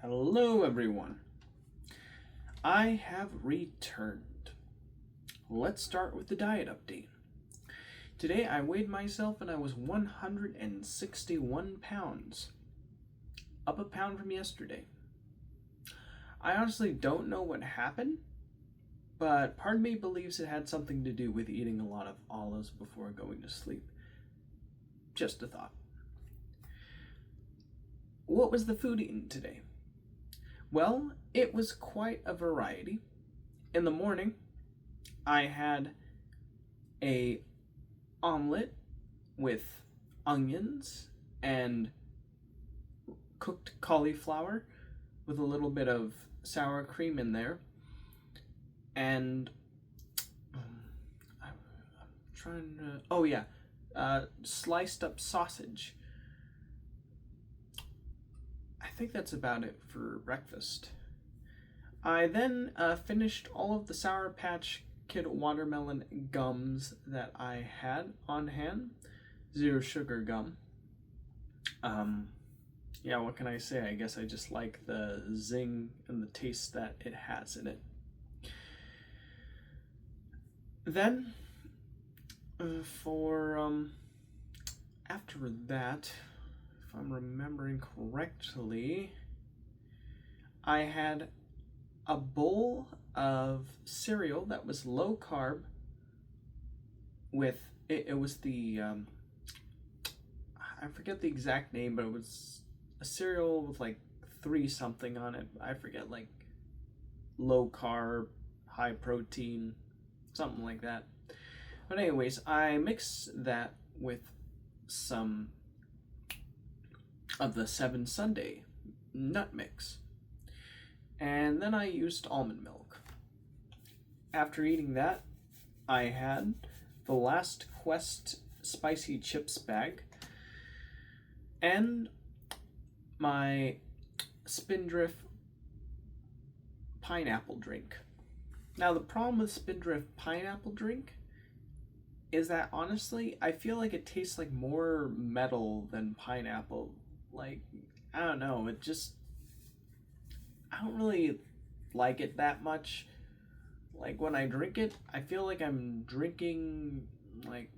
Hello, everyone. I have returned. Let's start with the diet update. Today I weighed myself and I was 161 pounds, up a pound from yesterday. I honestly don't know what happened, but part of me believes it had something to do with eating a lot of olives before going to sleep. Just a thought. What was the food eaten today? Well, it was quite a variety. In the morning, I had a omelet with onions and cooked cauliflower with a little bit of sour cream in there. And I'm trying to, sliced up sausage. I think that's about it for breakfast. I then finished all of the Sour Patch Kid watermelon gums that I had on hand. Zero sugar gum. What can I say? I guess I just like the zing and the taste that it has in it. Then, after that, if I'm remembering correctly, I had a bowl of cereal that was low carb with it was the I forget the exact name, but it was a cereal with like 3 something on it. I forget, like low carb, high protein, something like that. But anyways, I mixed that with some of the 7 Sunday nut mix. And then I used almond milk. After eating that, I had the Last Quest spicy chips bag and my Spindrift pineapple drink. Now, the problem with Spindrift pineapple drink is that honestly, I feel like it tastes like more metal than pineapple. Like, I don't know, I don't really like it that much. Like, when I drink it, I feel like I'm drinking, like,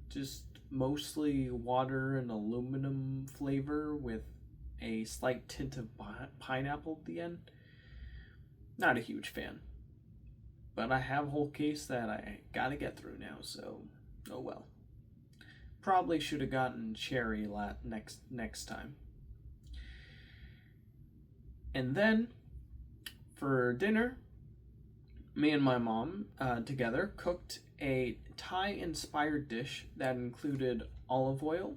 just mostly water and aluminum flavor with a slight tint of pineapple at the end. Not a huge fan. But I have a whole case that I gotta get through now, so oh well. Probably should have gotten cherry next time. And then, for dinner, me and my mom together cooked a Thai-inspired dish that included olive oil,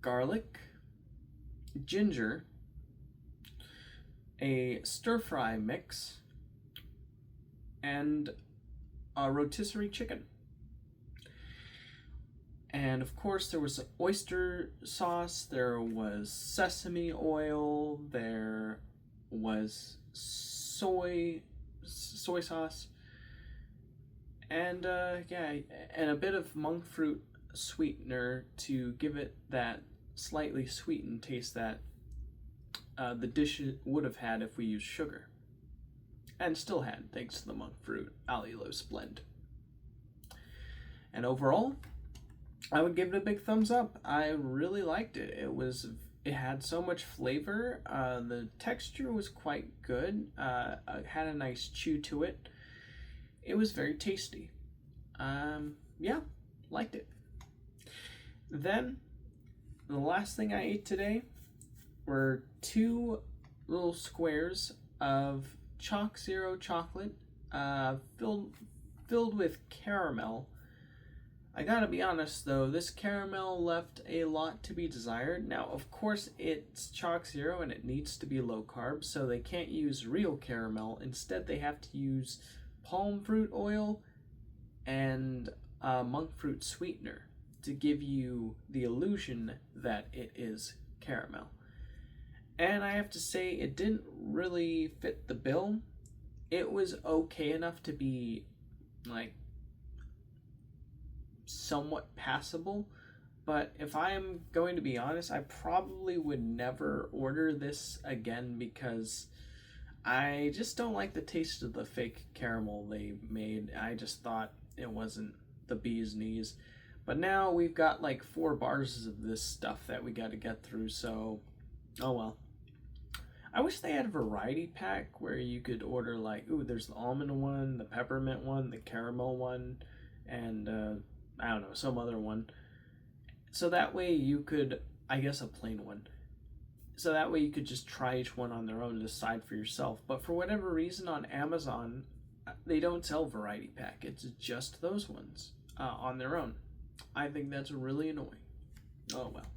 garlic, ginger, a stir-fry mix, and a rotisserie chicken. And of course, there was oyster sauce, there was sesame oil, there was soy sauce, and and a bit of monk fruit sweetener to give it that slightly sweetened taste that the dish would have had if we used sugar. And still had, thanks to the monk fruit allulose blend. And overall, I would give it a big thumbs up. I really liked it. It had so much flavor. The texture was quite good. It had a nice chew to it. It was very tasty. Liked it. Then, the last thing I ate today were 2 little squares of Chalk Zero chocolate, filled with caramel. I gotta be honest though, this caramel left a lot to be desired. Now, of course, it's Chalk Zero and it needs to be low carb, so they can't use real caramel. Instead, they have to use palm fruit oil and monk fruit sweetener to give you the illusion that it is caramel. And I have to say, it didn't really fit the bill. It was okay enough to be, like, somewhat passable, But if I'm going to be honest, I probably would never order this again because I just don't like the taste of the fake caramel they made. I just thought it wasn't the bee's knees. But now we've got like 4 bars of this stuff that we got to get through, so oh well. I wish they had a variety pack where you could order like, ooh, there's the almond one, the peppermint one, the caramel one, and I don't know, some other one. So that way you could, I guess a plain one. So that way you could just try each one on their own and decide for yourself. But for whatever reason on Amazon, they don't sell variety pack. It's just those ones on their own. I think that's really annoying. Oh well.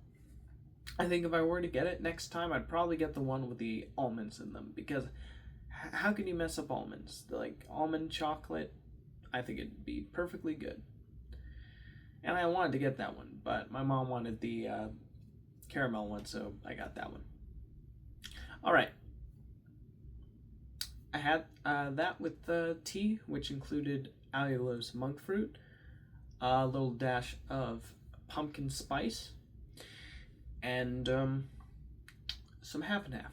I think if I were to get it next time, I'd probably get the one with the almonds in them because how can you mess up almonds? Like almond chocolate, I think it'd be perfectly good. And I wanted to get that one, but my mom wanted the caramel one, so I got that one. All right. I had that with the tea, which included allulose monk fruit, a little dash of pumpkin spice, and some half and half.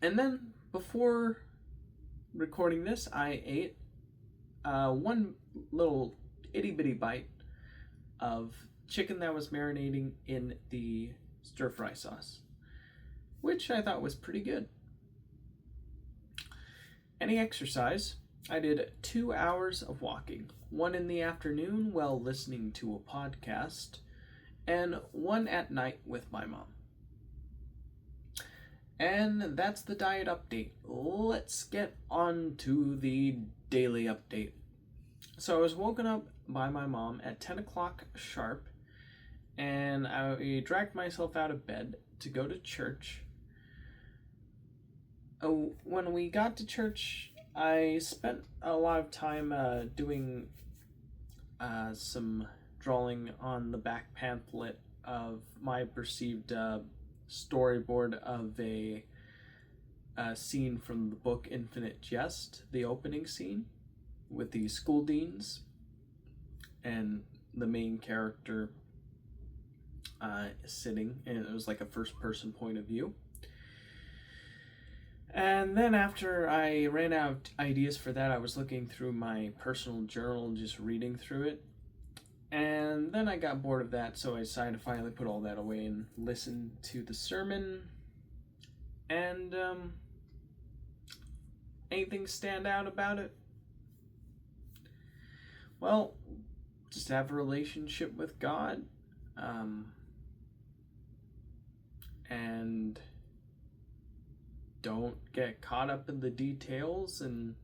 And then before recording this, I ate one little itty bitty bite of chicken that was marinating in the stir fry sauce, which I thought was pretty good. Any exercise? I did 2 hours of walking, one in the afternoon while listening to a podcast, and one at night with my mom. And that's the diet update. Let's get on to the daily update. So I was woken up by my mom at 10 o'clock sharp, and I dragged myself out of bed to go to church. When we got to church, I spent a lot of time doing some drawing on the back pamphlet of my perceived storyboard of a scene from the book Infinite Jest, the opening scene with the school deans and the main character sitting, and it was like a first-person point of view. And then after I ran out of ideas for that, I was looking through my personal journal and just reading through it. And then I got bored of that, so I decided to finally put all that away and listen to the sermon. And anything stand out about it? Well, just have a relationship with God. And don't get caught up in the details and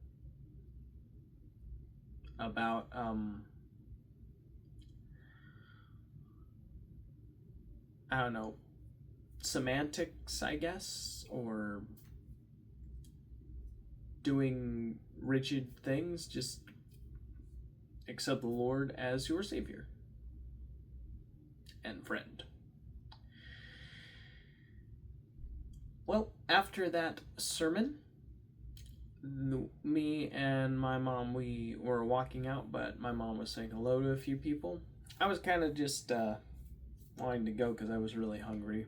about I don't know, semantics, I guess, or doing rigid things. Just accept the Lord as your Savior and friend. Well, after that sermon, me and my mom, we were walking out, but my mom was saying hello to a few people. I was kind of just wanting to go because I was really hungry.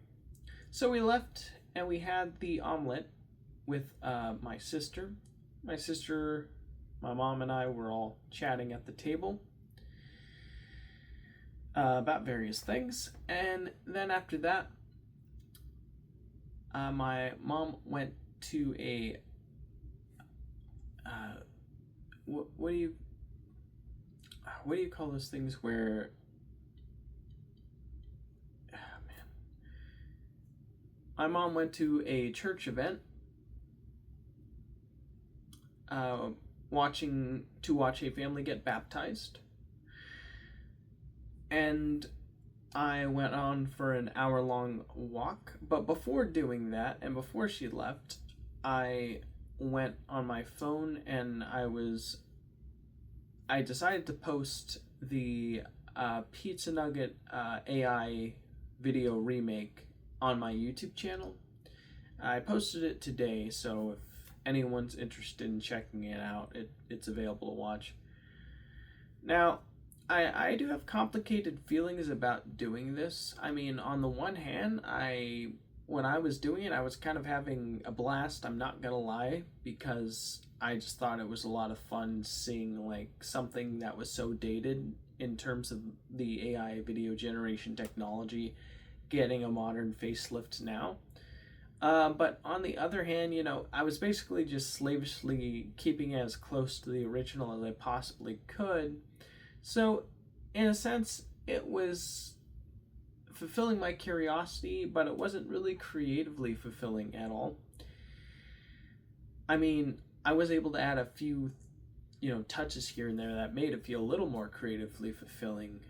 So we left and we had the omelet with my sister. My mom and I were all chatting at the table about various things. And then after that, my mom went to a what do you call those things where my mom went to a church event watch a family get baptized, and I went on for an hour-long walk. But before doing that, and before she left, I went on my phone and I decided to post the Pizza Nugget AI video remake on my YouTube channel. I posted it today, so if anyone's interested in checking it out, it's available to watch. Now, I do have complicated feelings about doing this. I mean, on the one hand, when I was doing it, I was kind of having a blast. I'm not gonna lie, because I just thought it was a lot of fun seeing like something that was so dated in terms of the AI video generation technology getting a modern facelift now. But on the other hand, I was basically just slavishly keeping it as close to the original as I possibly could. So, in a sense, it was fulfilling my curiosity, but it wasn't really creatively fulfilling at all. I mean, I was able to add a few, touches here and there that made it feel a little more creatively fulfilling,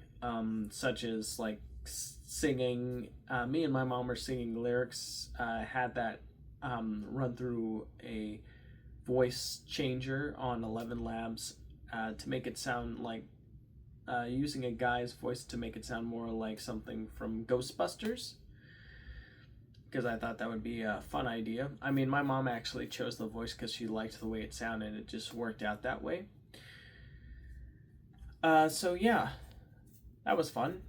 such as like singing. Me and my mom were singing lyrics. Had that run through a voice changer on 11 Labs to make it sound like using a guy's voice to make it sound more like something from Ghostbusters, because I thought that would be a fun idea. I mean, my mom actually chose the voice because she liked the way it sounded, and it just worked out that way. So yeah, that was fun.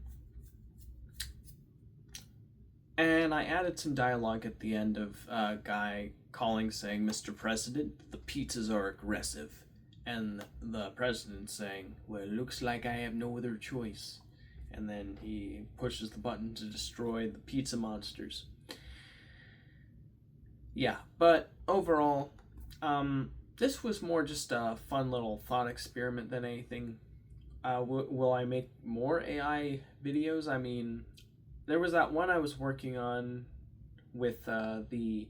And I added some dialogue at the end of a guy calling saying, "Mr. President, the pizzas are aggressive." And the president saying, "Well, it looks like I have no other choice." And then he pushes the button to destroy the pizza monsters. Yeah, but overall, this was more just a fun little thought experiment than anything. Will I make more AI videos? I mean, there was that one I was working on with the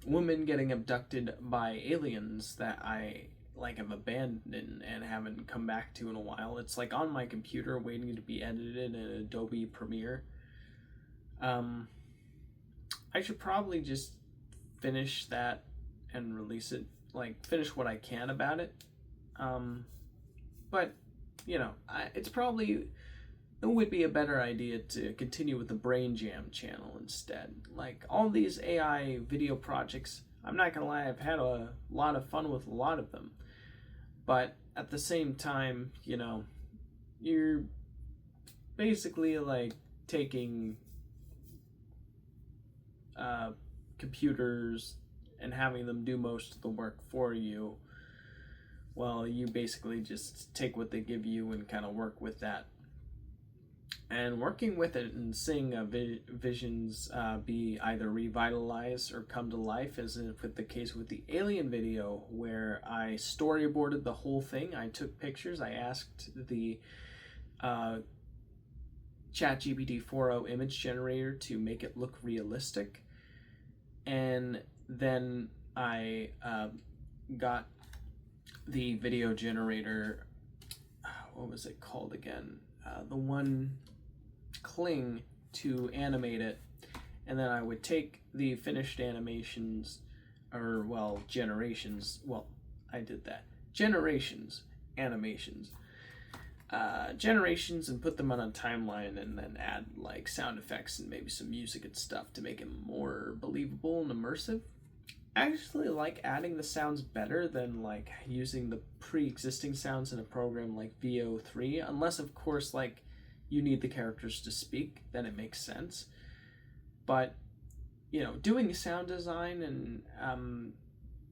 woman getting abducted by aliens that I like have abandoned and haven't come back to in a while. It's like on my computer waiting to be edited in Adobe Premiere. I should probably just finish that and release it, like finish what I can about it. But it's probably, it would be a better idea to continue with the Brain Jam channel instead. Like all these AI video projects, I'm not gonna lie, I've had a lot of fun with a lot of them. But at the same time, you're basically like taking computers and having them do most of the work for you. Well, you basically just take what they give you and kind of work with that. And working with it and seeing visions be either revitalized or come to life, as with the case with the Alien video, where I storyboarded the whole thing. I took pictures. I asked the ChatGPT 4.0 image generator to make it look realistic, and then I got the video generator. What was it called again? The one Kling to animate it, and then I would take the finished animations, or generations. Well, I did that. Animations, and put them on a timeline, and then add like sound effects and maybe some music and stuff to make it more believable and immersive. I actually like adding the sounds better than like using the pre-existing sounds in a program like VO3, unless of course like you need the characters to speak, then it makes sense. But doing sound design and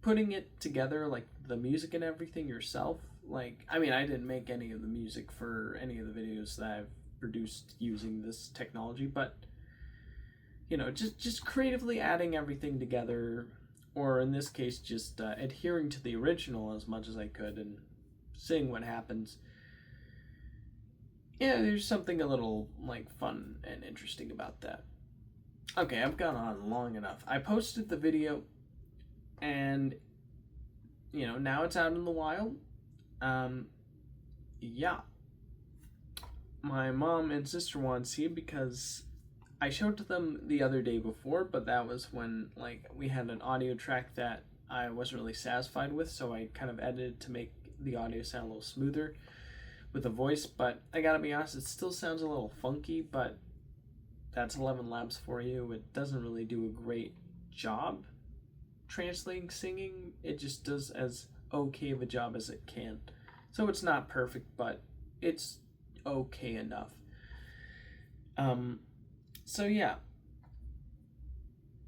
putting it together, like the music and everything yourself, like I mean, I didn't make any of the music for any of the videos that I've produced using this technology, but just creatively adding everything together, or in this case just adhering to the original as much as I could and seeing what happens. Yeah, there's something a little like fun and interesting about that. Okay, I've gone on long enough. I posted the video, and now it's out in the wild. Yeah, my mom and sister want to see it because I showed to them the other day before, but that was when like we had an audio track that I wasn't really satisfied with, so I kind of edited to make the audio sound a little smoother with the voice. But I gotta be honest, it still sounds a little funky, but that's 11 Labs for you. It doesn't really do a great job translating singing. It just does as okay of a job as it can. So it's not perfect, but it's okay enough. So yeah,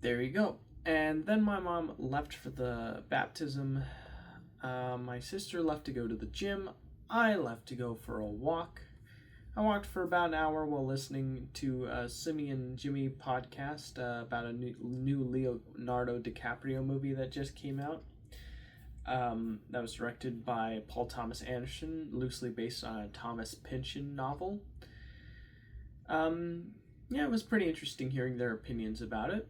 there you go. And then my mom left for the baptism. My sister left to go to the gym. I left to go for a walk. I walked for about an hour while listening to a Simi and Jimmy podcast about a new Leonardo DiCaprio movie that just came out. That was directed by Paul Thomas Anderson, loosely based on a Thomas Pynchon novel. Yeah, it was pretty interesting hearing their opinions about it.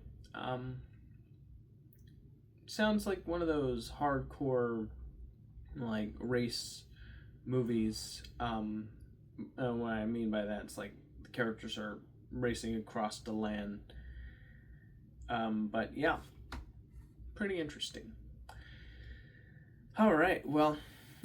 Sounds like one of those hardcore, like, race movies. What I mean by that, it's like the characters are racing across the land. But yeah, pretty interesting. Alright, well,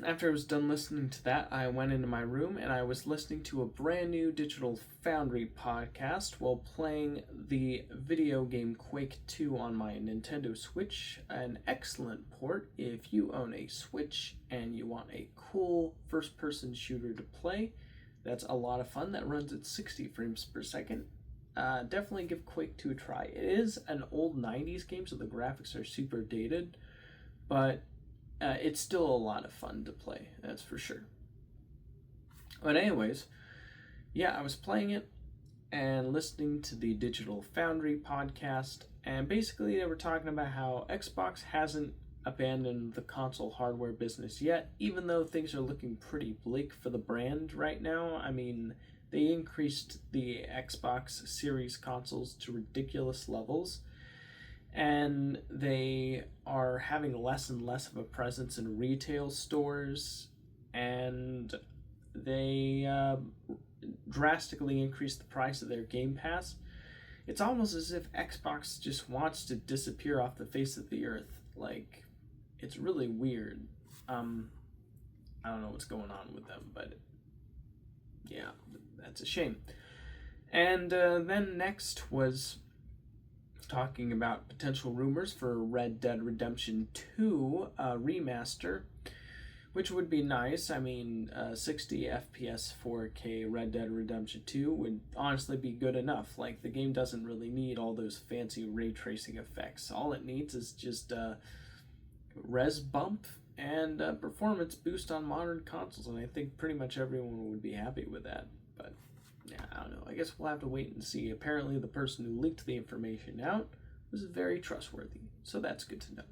after I was done listening to that, I went into my room and I was listening to a brand new Digital Foundry podcast while playing the video game Quake 2 on my Nintendo Switch. An excellent port if you own a Switch and you want a cool first-person shooter to play. That's a lot of fun. That runs at 60 frames per second. Definitely give Quake 2 a try. It is an old 90s game, so the graphics are super dated, but it's still a lot of fun to play, that's for sure. But anyways, yeah, I was playing it and listening to the Digital Foundry podcast, and basically they were talking about how Xbox hasn't abandoned the console hardware business yet, even though things are looking pretty bleak for the brand right now. I mean, they increased the Xbox Series consoles to ridiculous levels, and they are having less and less of a presence in retail stores, and they drastically increased the price of their Game Pass. It's almost as if Xbox just wants to disappear off the face of the earth. Like, it's really weird. I don't know what's going on with them, but yeah, that's a shame. And then next was talking about potential rumors for Red Dead Redemption 2 remaster, which would be nice. I mean, 60 FPS 4K Red Dead Redemption 2 would honestly be good enough. Like, the game doesn't really need all those fancy ray tracing effects. All it needs is just a res bump and a performance boost on modern consoles, and I think pretty much everyone would be happy with that. But yeah, I don't know. I guess we'll have to wait and see. Apparently, the person who leaked the information out was very trustworthy, so that's good to know.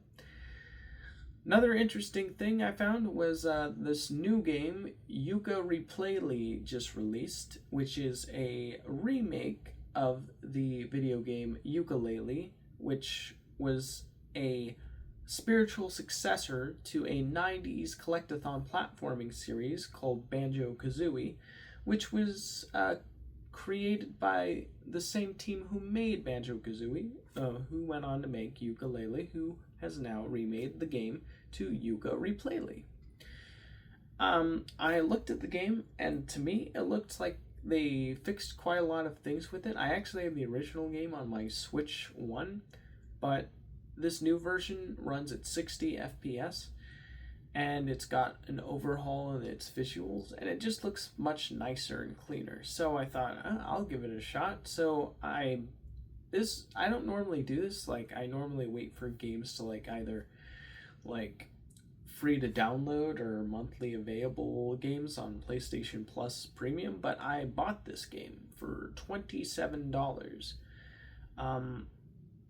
Another interesting thing I found was this new game, Yooka-Laylee, just released, which is a remake of the video game Yooka-Laylee, which was a spiritual successor to a 90s collectathon platforming series called Banjo-Kazooie, which was created by the same team who made Banjo-Kazooie, who went on to make Yooka-Laylee, who has now remade the game to Yooka-Laylee. I looked at the game, and to me, it looked like they fixed quite a lot of things with it. I actually have the original game on my Switch 1, but this new version runs at 60 FPS, and it's got an overhaul in its visuals, and it just looks much nicer and cleaner. So I thought, I'll give it a shot. So I don't normally do this. Like, I normally wait for games to either free to download or monthly available games on PlayStation Plus Premium, but I bought this game for $27.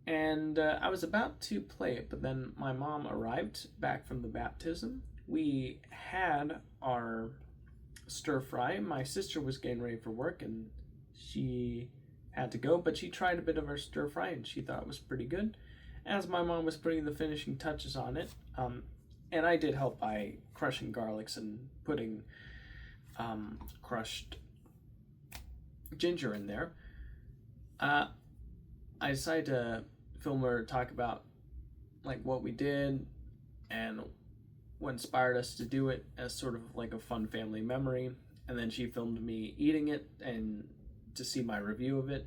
And I was about to play it, but then my mom arrived back from the baptism. We had our stir fry. My sister was getting ready for work, and she had to go, but she tried a bit of our stir fry, and she thought it was pretty good. As my mom was putting the finishing touches on it, and I did help by crushing garlics and putting crushed ginger in there, I decided to film her talk about what we did and what inspired us to do it as sort of like a fun family memory. And then she filmed me eating it and to see my review of it.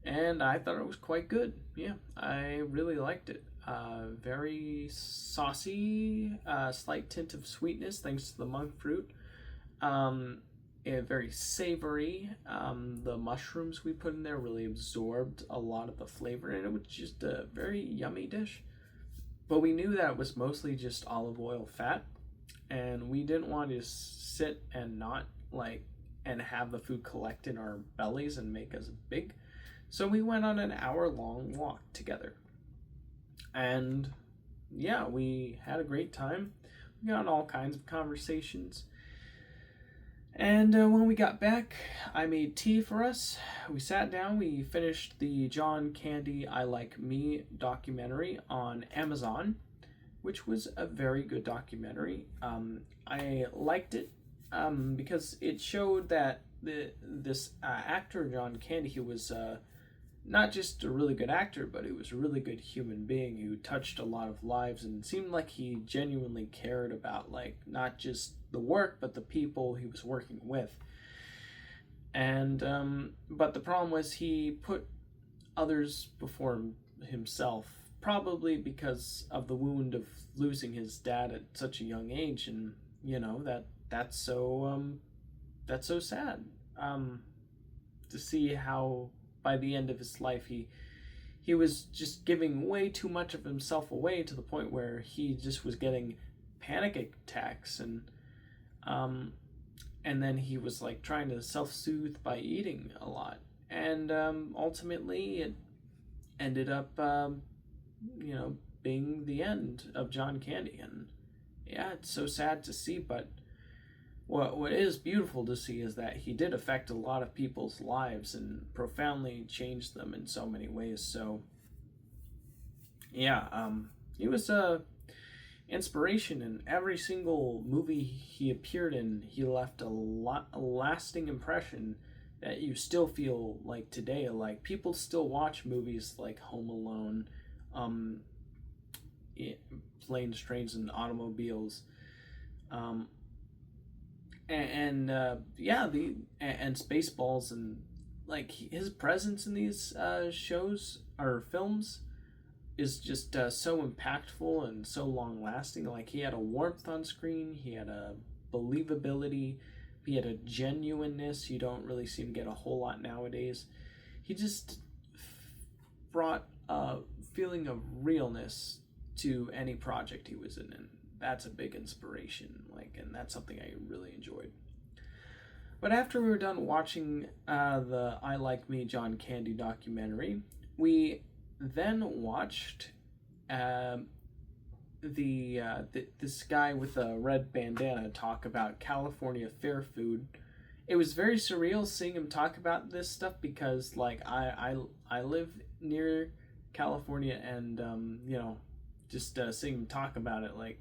and I thought it was quite good. Yeah, I really liked it. Very saucy, slight tint of sweetness thanks to the monk fruit. Um, Very savory. The mushrooms we put in there really absorbed a lot of the flavor, and it was just a very yummy dish. But we knew that it was mostly just olive oil fat, and we didn't want to sit and not like and have the food collect in our bellies and make us big. So we went on an hour-long walk together, and yeah, we had a great time. We got in all kinds of conversations. And when we got back, I made tea for us. We sat down, we finished the John Candy I Like Me documentary on Amazon, which was a very good documentary. I liked it because it showed that this actor, John Candy, he was not just a really good actor, but he was a really good human being who touched a lot of lives and seemed like he genuinely cared about like not just the work but the people he was working with. And but the problem was he put others before himself, probably because of the wound of losing his dad at such a young age, and you know that's so sad to see how by the end of his life he was just giving way too much of himself away to the point where he just was getting panic attacks, um and then he was like trying to self-soothe by eating a lot, and ultimately it ended up you know being the end of John Candy. And yeah, it's so sad to see, but what is beautiful to see is that he did affect a lot of people's lives and profoundly changed them in so many ways. So yeah, he was a inspiration in every single movie he appeared in. He left a lasting impression that you still feel like today. Like people still watch movies like Home Alone, um, Planes, Trains, and Automobiles. Um, and yeah, the and Spaceballs, and like his presence in these shows or films is just so impactful and so long lasting. Like he had a warmth on screen, he had a believability, he had a genuineness you don't really see him get a whole lot nowadays. He just brought a feeling of realness to any project he was in, and that's a big inspiration. Like, and that's something I really enjoyed. But after we were done watching the I Like Me John Candy documentary, we then watched this guy with a red bandana talk about California fair food. It was very surreal seeing him talk about this stuff because like I live near California, and you know just seeing him talk about it, like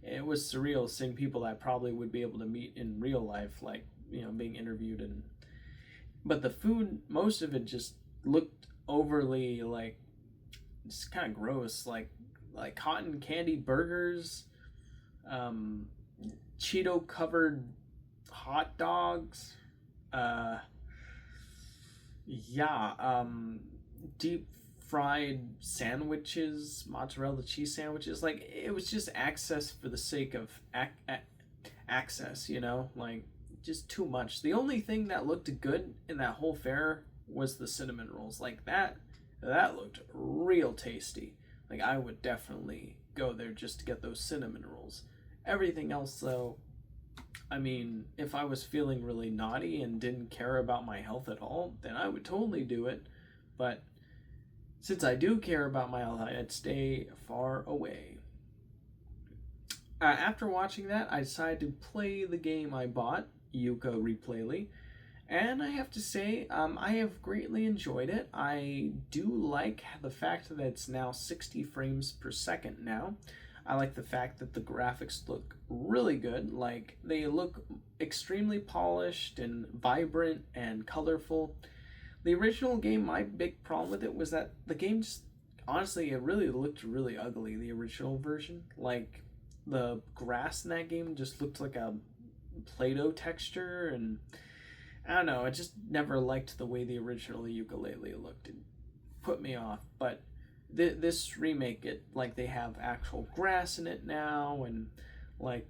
it was surreal seeing people that I probably would be able to meet in real life, like you know being interviewed. And but the food, most of it just looked overly like just kind of gross, like cotton candy burgers, um, Cheeto covered hot dogs, uh, yeah, deep fried sandwiches, mozzarella cheese sandwiches. Like it was just access for the sake of access, you know, like just too much. The only thing that looked good in that whole fair was the cinnamon rolls. Like that looked real tasty. Like I would definitely go there just to get those cinnamon rolls. Everything else though, I mean, if I was feeling really naughty and didn't care about my health at all, then I would totally do it. But since I do care about my health, I'd stay far away. After watching that, I decided to play the game I bought, Yuka Replayly, and I have to say, I have greatly enjoyed it. I do like the fact that it's now 60 frames per second now. I like the fact that the graphics look really good. Like, they look extremely polished and vibrant and colorful. The original game, my big problem with it was that the game just, honestly, it really looked really ugly, the original version. Like, the grass in that game just looked like a Play-Doh texture, and I don't know, I just never liked the way the original ukulele looked. It put me off. But this remake, it like they have actual grass in it now, and like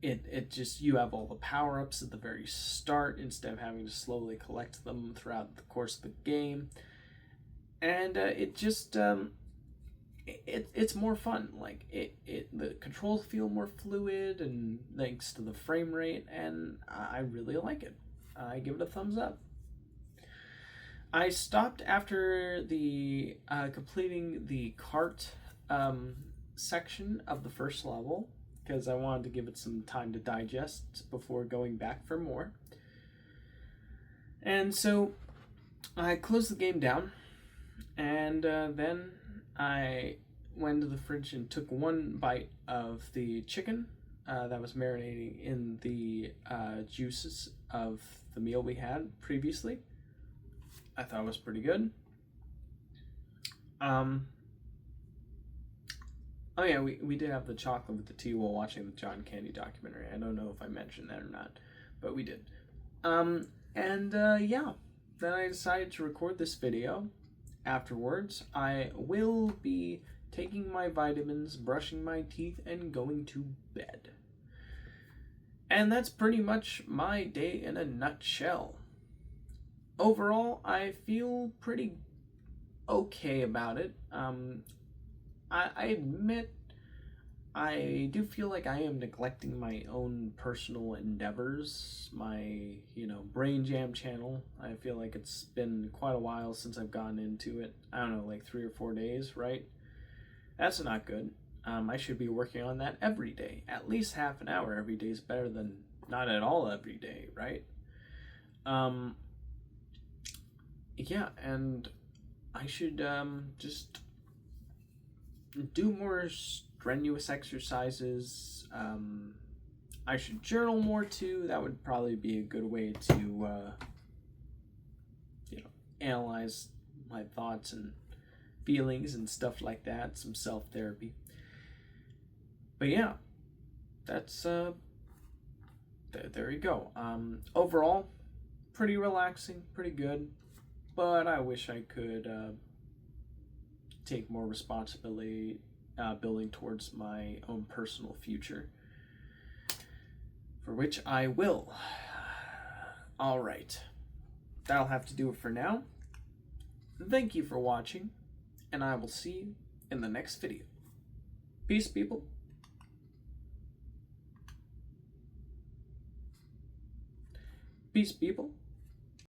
it just, you have all the power-ups at the very start instead of having to slowly collect them throughout the course of the game. And it just it's more fun. Like the controls feel more fluid, and thanks to the frame rate, and I really like it. I give it a thumbs up. I stopped after the completing the cart section of the first level because I wanted to give it some time to digest before going back for more. And so I closed the game down, and then I went to the fridge and took one bite of the chicken that was marinating in the juices of the meal we had previously. I thought it was pretty good. Oh yeah, we did have the chocolate with the tea while watching the John Candy documentary. I don't know if I mentioned that or not, but we did. Yeah, then I decided to record this video. Afterwards, I will be taking my vitamins, brushing my teeth, and going to bed. And that's pretty much my day in a nutshell. Overall, I feel pretty okay about it. I admit I do feel like I am neglecting my own personal endeavors, my, Brain Jam channel. I feel like it's been quite a while since I've gotten into it. I don't know, like 3 or 4 days, right? That's not good. I should be working on that every day. At least half an hour every day is better than not at all every day, right? Yeah, and I should just do more strenuous exercises. I should journal more too. That would probably be a good way to analyze my thoughts and feelings and stuff like that. Some self-therapy. But yeah, that's there you go. Overall, pretty relaxing, pretty good. But I wish I could take more responsibility building towards my own personal future, for which I will. Alright, that'll have to do it for now. Thank you for watching, and I will see you in the next video. Peace, people. Peace, people.